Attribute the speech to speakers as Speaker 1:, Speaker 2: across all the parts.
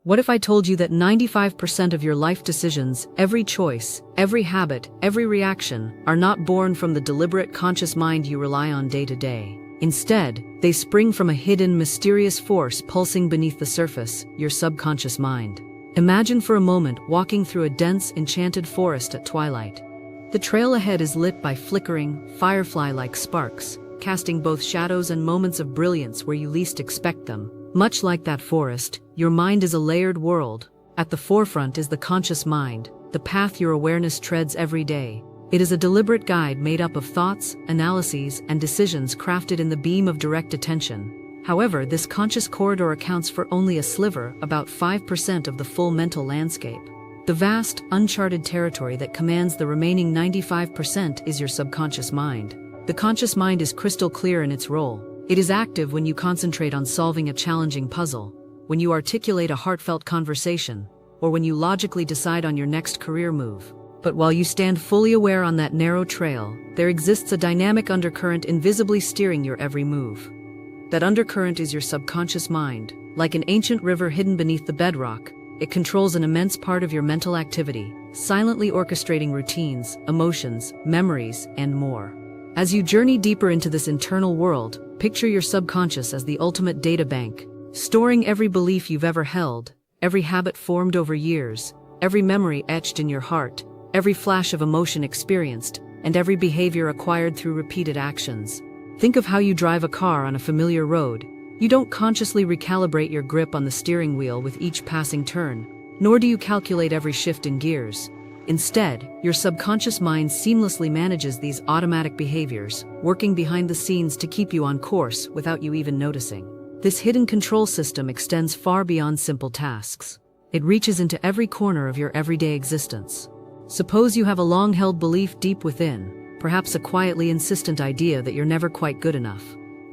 Speaker 1: What if I told you that 95% of your life decisions, every choice, every habit, every reaction, are not born from the deliberate conscious mind you rely on day to day? Instead, they spring from a hidden, mysterious force pulsing beneath the surface, your subconscious mind. Imagine for a moment walking through a dense, enchanted forest at twilight. The trail ahead is lit by flickering, firefly-like sparks, casting both shadows and moments of brilliance where you least expect them. Much like that forest, your mind is a layered world. At the forefront is the conscious mind, the path your awareness treads every day. It is a deliberate guide made up of thoughts, analyses, and decisions crafted in the beam of direct attention. However, this conscious corridor accounts for only a sliver, about 5% of the full mental landscape. The vast, uncharted territory that commands the remaining 95% is your subconscious mind. The conscious mind is crystal clear in its role. It is active when you concentrate on solving a challenging puzzle, when you articulate a heartfelt conversation, or when you logically decide on your next career move. But while you stand fully aware on that narrow trail, there exists a dynamic undercurrent invisibly steering your every move. That undercurrent is your subconscious mind. Like an ancient river hidden beneath the bedrock, it controls an immense part of your mental activity, silently orchestrating routines, emotions, memories, and more. As you journey deeper into this internal world, picture your subconscious as the ultimate data bank, storing every belief you've ever held, every habit formed over years, every memory etched in your heart, every flash of emotion experienced, and every behavior acquired through repeated actions. Think of how you drive a car on a familiar road. You don't consciously recalibrate your grip on the steering wheel with each passing turn, nor do you calculate every shift in gears. Instead, your subconscious mind seamlessly manages these automatic behaviors, working behind the scenes to keep you on course without you even noticing. This hidden control system extends far beyond simple tasks. It reaches into every corner of your everyday existence. Suppose you have a long-held belief deep within, perhaps a quietly insistent idea that you're never quite good enough.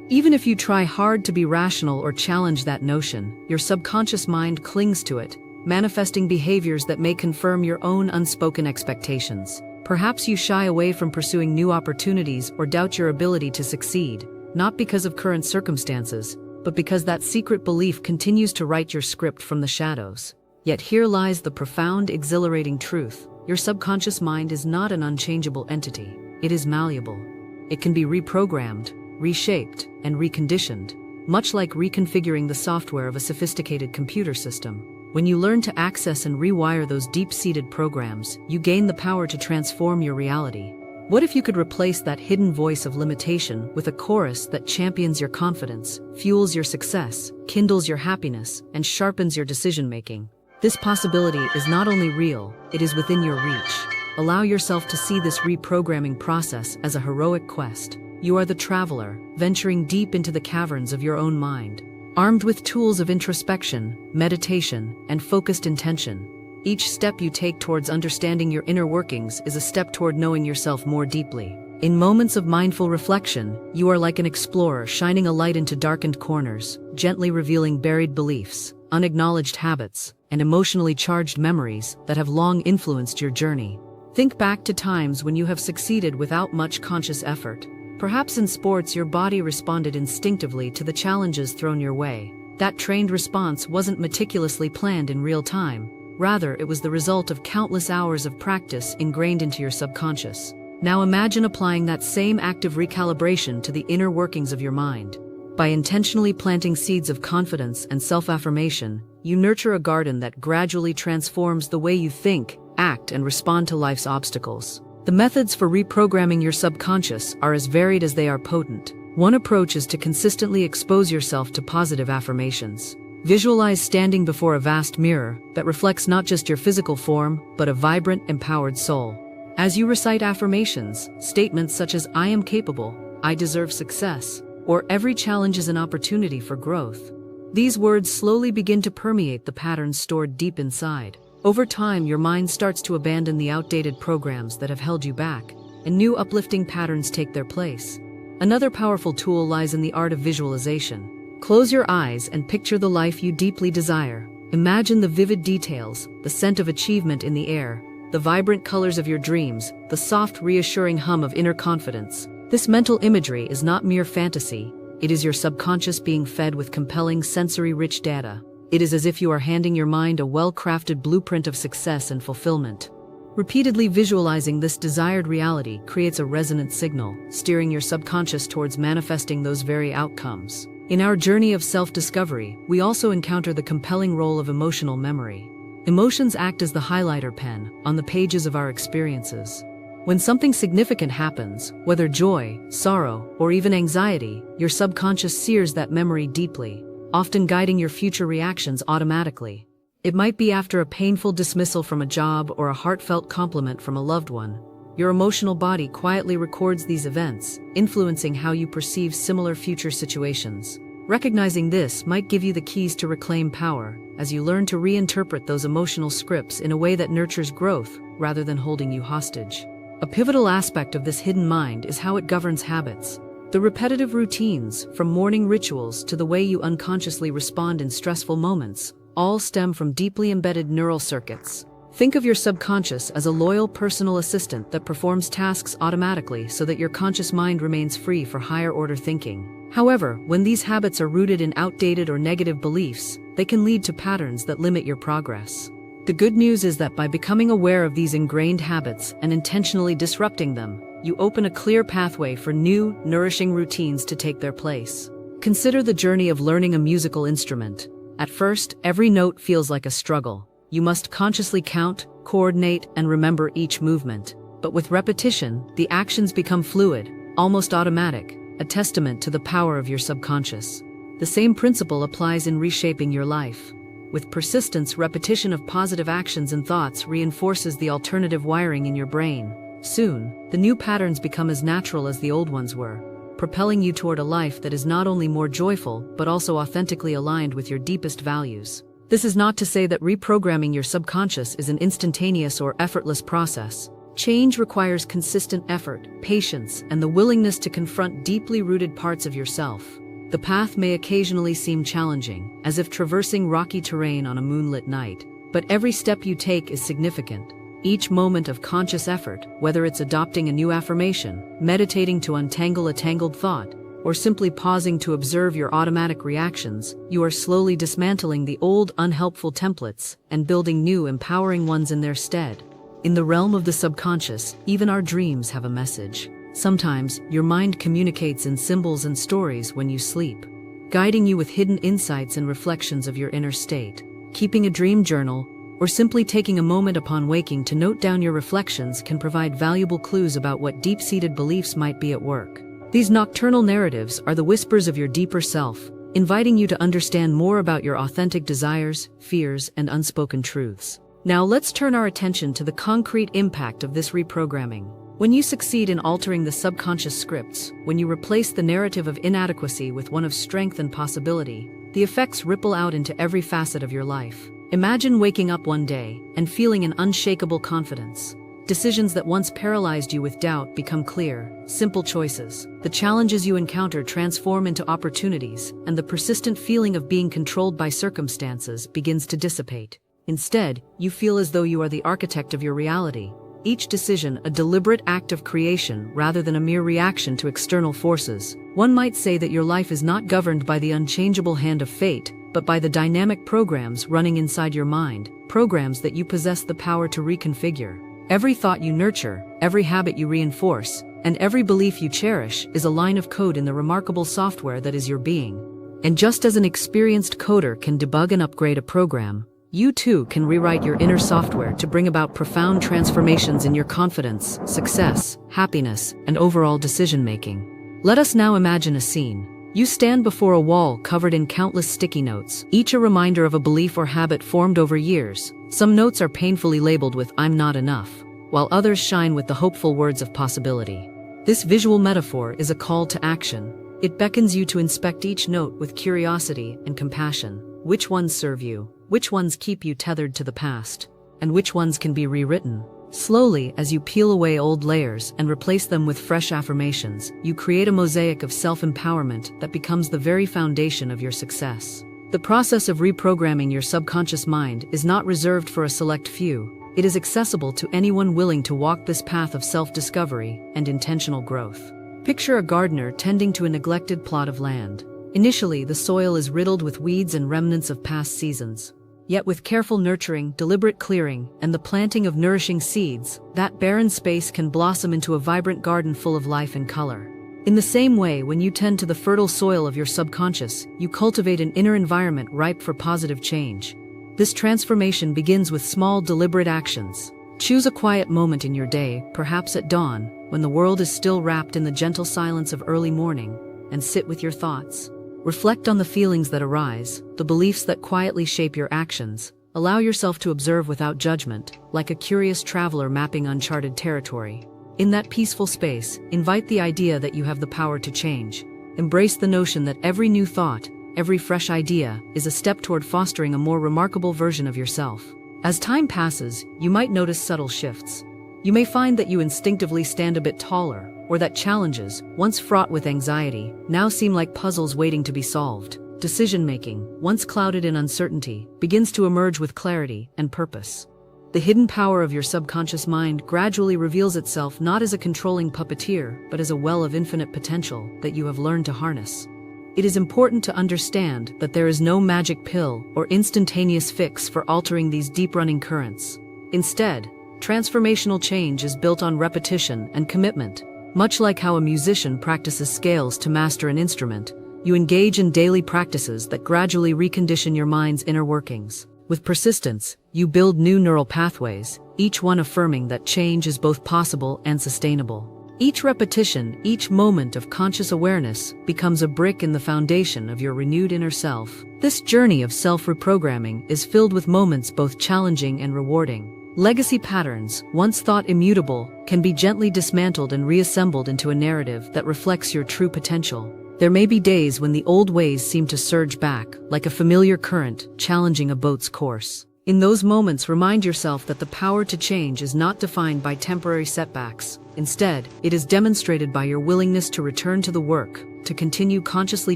Speaker 1: Even if you try hard to be rational or challenge that notion, your subconscious mind clings to it, manifesting behaviors that may confirm your own unspoken expectations. Perhaps you shy away from pursuing new opportunities or doubt your ability to succeed, not because of current circumstances, but because that secret belief continues to write your script from the shadows. Yet here lies the profound, exhilarating truth. Your subconscious mind is not an unchangeable entity. It is malleable. It can be reprogrammed, reshaped, and reconditioned, much like reconfiguring the software of a sophisticated computer system. When you learn to access and rewire those deep-seated programs, you gain the power to transform your reality. What if you could replace that hidden voice of limitation with a chorus that champions your confidence, fuels your success, kindles your happiness, and sharpens your decision-making? This possibility is not only real, it is within your reach. Allow yourself to see this reprogramming process as a heroic quest. You are the traveler, venturing deep into the caverns of your own mind. Armed with tools of introspection, meditation, and focused intention, each step you take towards understanding your inner workings is a step toward knowing yourself more deeply. In moments of mindful reflection, you are like an explorer shining a light into darkened corners, gently revealing buried beliefs, unacknowledged habits, and emotionally charged memories that have long influenced your journey. Think back to times when you have succeeded without much conscious effort. Perhaps in sports your body responded instinctively to the challenges thrown your way. That trained response wasn't meticulously planned in real time. Rather, it was the result of countless hours of practice ingrained into your subconscious. Now imagine applying that same active recalibration to the inner workings of your mind. By intentionally planting seeds of confidence and self-affirmation, you nurture a garden that gradually transforms the way you think, act, and respond to life's obstacles. The methods for reprogramming your subconscious are as varied as they are potent. One approach is to consistently expose yourself to positive affirmations. Visualize standing before a vast mirror that reflects not just your physical form, but a vibrant, empowered soul. As you recite affirmations, statements such as "I am capable," "I deserve success," or "every challenge is an opportunity for growth," these words slowly begin to permeate the patterns stored deep inside. Over time, your mind starts to abandon the outdated programs that have held you back, and new uplifting patterns take their place. Another powerful tool lies in the art of visualization. Close your eyes and picture the life you deeply desire. Imagine the vivid details, the scent of achievement in the air, the vibrant colors of your dreams, the soft, reassuring hum of inner confidence. This mental imagery is not mere fantasy. It is your subconscious being fed with compelling sensory-rich data. It is as if you are handing your mind a well-crafted blueprint of success and fulfillment. Repeatedly visualizing this desired reality creates a resonant signal, steering your subconscious towards manifesting those very outcomes. In our journey of self-discovery, we also encounter the compelling role of emotional memory. Emotions act as the highlighter pen on the pages of our experiences. When something significant happens, whether joy, sorrow, or even anxiety, your subconscious sears that memory deeply, often guiding your future reactions automatically. It might be after a painful dismissal from a job or a heartfelt compliment from a loved one. Your emotional body quietly records these events, influencing how you perceive similar future situations. Recognizing this might give you the keys to reclaim power, as you learn to reinterpret those emotional scripts in a way that nurtures growth, rather than holding you hostage. A pivotal aspect of this hidden mind is how it governs habits. The repetitive routines, from morning rituals to the way you unconsciously respond in stressful moments, all stem from deeply embedded neural circuits. Think of your subconscious as a loyal personal assistant that performs tasks automatically so that your conscious mind remains free for higher-order thinking. However, when these habits are rooted in outdated or negative beliefs, they can lead to patterns that limit your progress. The good news is that by becoming aware of these ingrained habits and intentionally disrupting them, you open a clear pathway for new, nourishing routines to take their place. Consider the journey of learning a musical instrument. At first, every note feels like a struggle. You must consciously count, coordinate, and remember each movement. But with repetition, the actions become fluid, almost automatic, a testament to the power of your subconscious. The same principle applies in reshaping your life. With persistence, repetition of positive actions and thoughts reinforces the alternative wiring in your brain. Soon, the new patterns become as natural as the old ones were, propelling you toward a life that is not only more joyful, but also authentically aligned with your deepest values. This is not to say that reprogramming your subconscious is an instantaneous or effortless process. Change requires consistent effort, patience, and the willingness to confront deeply rooted parts of yourself. The path may occasionally seem challenging, as if traversing rocky terrain on a moonlit night, but every step you take is significant. Each moment of conscious effort, whether it's adopting a new affirmation, meditating to untangle a tangled thought, or simply pausing to observe your automatic reactions, you are slowly dismantling the old, unhelpful templates and building new, empowering ones in their stead. In the realm of the subconscious, even our dreams have a message. Sometimes, your mind communicates in symbols and stories when you sleep, guiding you with hidden insights and reflections of your inner state. Keeping a dream journal, or simply taking a moment upon waking to note down your reflections can provide valuable clues about what deep-seated beliefs might be at work. These nocturnal narratives are the whispers of your deeper self, inviting you to understand more about your authentic desires, fears, and unspoken truths. Now let's turn our attention to the concrete impact of this reprogramming. When you succeed in altering the subconscious scripts, when you replace the narrative of inadequacy with one of strength and possibility, the effects ripple out into every facet of your life. Imagine waking up one day and feeling an unshakable confidence. Decisions that once paralyzed you with doubt become clear, simple choices. The challenges you encounter transform into opportunities, and the persistent feeling of being controlled by circumstances begins to dissipate. Instead, you feel as though you are the architect of your reality. Each decision a deliberate act of creation rather than a mere reaction to external forces. One might say that your life is not governed by the unchangeable hand of fate, but by the dynamic programs running inside your mind, programs that you possess the power to reconfigure. Every thought you nurture, every habit you reinforce, and every belief you cherish is a line of code in the remarkable software that is your being. And just as an experienced coder can debug and upgrade a program, you too can rewrite your inner software to bring about profound transformations in your confidence, success, happiness, and overall decision-making. Let us now imagine a scene. You stand before a wall covered in countless sticky notes, each a reminder of a belief or habit formed over years. Some notes are painfully labeled with "I'm not enough," while others shine with the hopeful words of possibility. This visual metaphor is a call to action. It beckons you to inspect each note with curiosity and compassion. Which ones serve you? Which ones keep you tethered to the past? And which ones can be rewritten? Slowly, as you peel away old layers and replace them with fresh affirmations, you create a mosaic of self-empowerment that becomes the very foundation of your success. The process of reprogramming your subconscious mind is not reserved for a select few. It is accessible to anyone willing to walk this path of self-discovery and intentional growth. Picture a gardener tending to a neglected plot of land. Initially, the soil is riddled with weeds and remnants of past seasons. Yet with careful nurturing, deliberate clearing, and the planting of nourishing seeds, that barren space can blossom into a vibrant garden full of life and color. In the same way, when you tend to the fertile soil of your subconscious, you cultivate an inner environment ripe for positive change. This transformation begins with small, deliberate actions. Choose a quiet moment in your day, perhaps at dawn, when the world is still wrapped in the gentle silence of early morning, and sit with your thoughts. Reflect on the feelings that arise, the beliefs that quietly shape your actions. Allow yourself to observe without judgment, like a curious traveler mapping uncharted territory. In that peaceful space, invite the idea that you have the power to change. Embrace the notion that every new thought, every fresh idea, is a step toward fostering a more remarkable version of yourself. As time passes, you might notice subtle shifts. You may find that you instinctively stand a bit taller, or that challenges, once fraught with anxiety, now seem like puzzles waiting to be solved. Decision-making, once clouded in uncertainty, begins to emerge with clarity and purpose. The hidden power of your subconscious mind gradually reveals itself not as a controlling puppeteer, but as a well of infinite potential that you have learned to harness. It is important to understand that there is no magic pill or instantaneous fix for altering these deep-running currents. Instead, transformational change is built on repetition and commitment. Much like how a musician practices scales to master an instrument, you engage in daily practices that gradually recondition your mind's inner workings. With persistence, you build new neural pathways, each one affirming that change is both possible and sustainable. Each repetition, each moment of conscious awareness, becomes a brick in the foundation of your renewed inner self. This journey of self-reprogramming is filled with moments both challenging and rewarding. Legacy patterns, once thought immutable, can be gently dismantled and reassembled into a narrative that reflects your true potential. There may be days when the old ways seem to surge back, like a familiar current challenging a boat's course. In those moments, remind yourself that the power to change is not defined by temporary setbacks. Instead, it is demonstrated by your willingness to return to the work, to continue consciously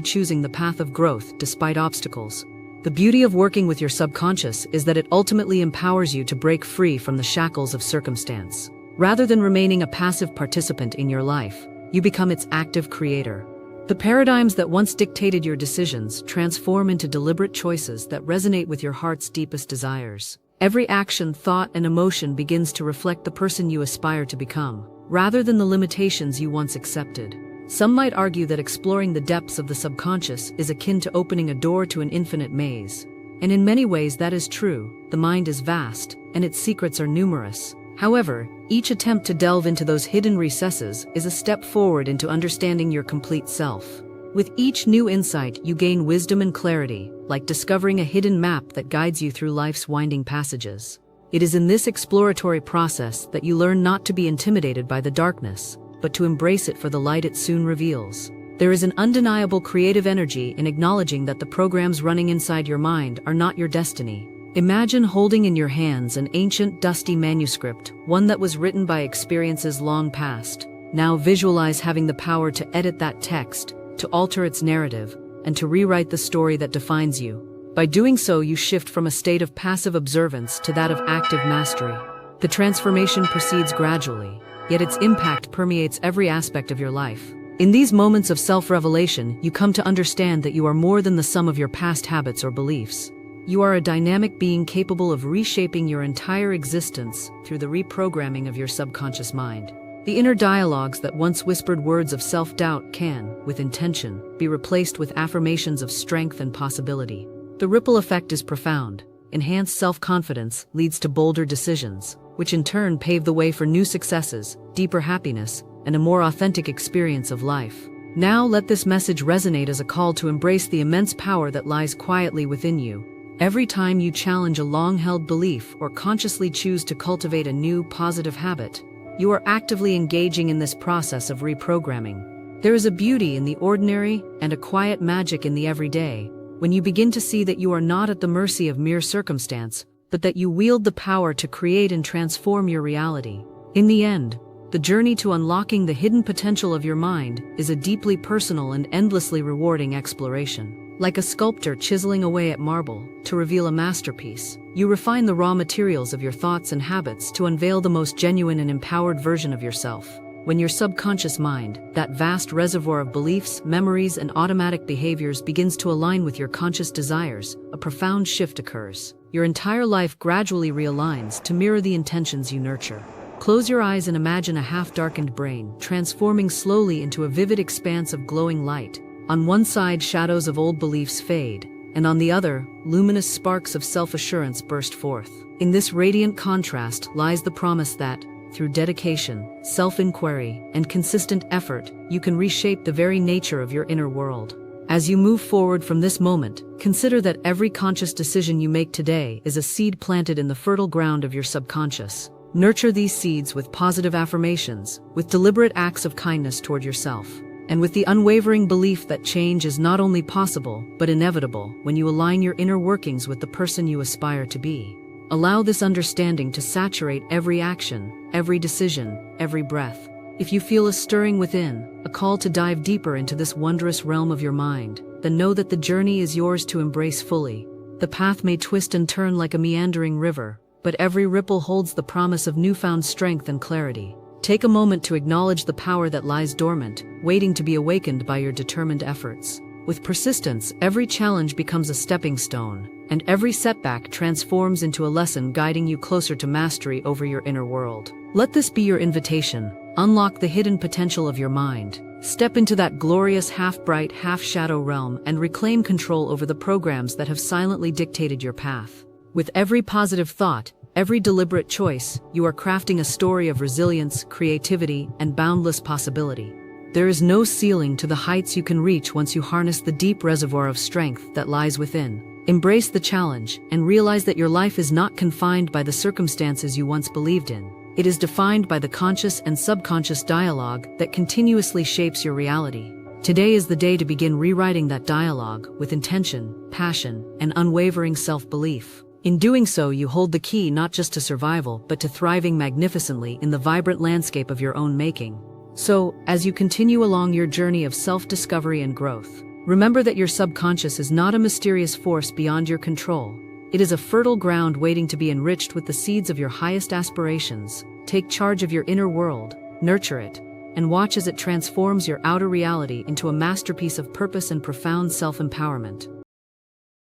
Speaker 1: choosing the path of growth despite obstacles. The beauty of working with your subconscious is that it ultimately empowers you to break free from the shackles of circumstance. Rather than remaining a passive participant in your life, you become its active creator. The paradigms that once dictated your decisions transform into deliberate choices that resonate with your heart's deepest desires. Every action, thought, and emotion begins to reflect the person you aspire to become, rather than the limitations you once accepted. Some might argue that exploring the depths of the subconscious is akin to opening a door to an infinite maze. And in many ways that is true. The mind is vast, and its secrets are numerous. However, each attempt to delve into those hidden recesses is a step forward into understanding your complete self. With each new insight, you gain wisdom and clarity, like discovering a hidden map that guides you through life's winding passages. It is in this exploratory process that you learn not to be intimidated by the darkness, but to embrace it for the light it soon reveals. There is an undeniable creative energy in acknowledging that the programs running inside your mind are not your destiny. Imagine holding in your hands an ancient, dusty manuscript, one that was written by experiences long past. Now visualize having the power to edit that text, to alter its narrative, and to rewrite the story that defines you. By doing so, you shift from a state of passive observance to that of active mastery. The transformation proceeds gradually, yet its impact permeates every aspect of your life. In these moments of self-revelation, you come to understand that you are more than the sum of your past habits or beliefs. You are a dynamic being capable of reshaping your entire existence through the reprogramming of your subconscious mind. The inner dialogues that once whispered words of self-doubt can, with intention, be replaced with affirmations of strength and possibility. The ripple effect is profound. Enhanced self-confidence leads to bolder decisions, which in turn pave the way for new successes, deeper happiness, and a more authentic experience of life. Now let this message resonate as a call to embrace the immense power that lies quietly within you. Every time you challenge a long-held belief or consciously choose to cultivate a new, positive habit, you are actively engaging in this process of reprogramming. There is a beauty in the ordinary and a quiet magic in the everyday, when you begin to see that you are not at the mercy of mere circumstance, but that you wield the power to create and transform your reality. In the end, the journey to unlocking the hidden potential of your mind is a deeply personal and endlessly rewarding exploration. Like a sculptor chiseling away at marble to reveal a masterpiece, you refine the raw materials of your thoughts and habits to unveil the most genuine and empowered version of yourself. when your subconscious mind, that vast reservoir of beliefs, memories, and automatic behaviors, begins to align with your conscious desires, a profound shift occurs. Your entire life gradually realigns to mirror the intentions you nurture. Close your eyes and imagine a half-darkened brain, transforming slowly into a vivid expanse of glowing light. On one side, shadows of old beliefs fade, and on the other, luminous sparks of self-assurance burst forth. In this radiant contrast lies the promise that, through dedication, self-inquiry, and consistent effort, you can reshape the very nature of your inner world. As you move forward from this moment, consider that every conscious decision you make today is a seed planted in the fertile ground of your subconscious. Nurture these seeds with positive affirmations, with deliberate acts of kindness toward yourself, and with the unwavering belief that change is not only possible, but inevitable when you align your inner workings with the person you aspire to be. Allow this understanding to saturate every action, every decision, every breath. If you feel a stirring within, a call to dive deeper into this wondrous realm of your mind, then know that the journey is yours to embrace fully. The path may twist and turn like a meandering river, but every ripple holds the promise of newfound strength and clarity. Take a moment to acknowledge the power that lies dormant, waiting to be awakened by your determined efforts. With persistence, every challenge becomes a stepping stone, and every setback transforms into a lesson guiding you closer to mastery over your inner world. Let this be your invitation. Unlock the hidden potential of your mind. Step into that glorious half-bright, half-shadow realm and reclaim control over the programs that have silently dictated your path. With every positive thought, every deliberate choice, you are crafting a story of resilience, creativity, and boundless possibility. There is no ceiling to the heights you can reach once you harness the deep reservoir of strength that lies within. Embrace the challenge and realize that your life is not confined by the circumstances you once believed in. It is defined by the conscious and subconscious dialogue that continuously shapes your reality. Today is the day to begin rewriting that dialogue with intention, passion, and unwavering self-belief. In doing so, you hold the key not just to survival, but to thriving magnificently in the vibrant landscape of your own making. So, as you continue along your journey of self-discovery and growth, remember that your subconscious is not a mysterious force beyond your control. It is a fertile ground waiting to be enriched with the seeds of your highest aspirations. Take charge of your inner world, nurture it, and watch as it transforms your outer reality into a masterpiece of purpose and profound self-empowerment.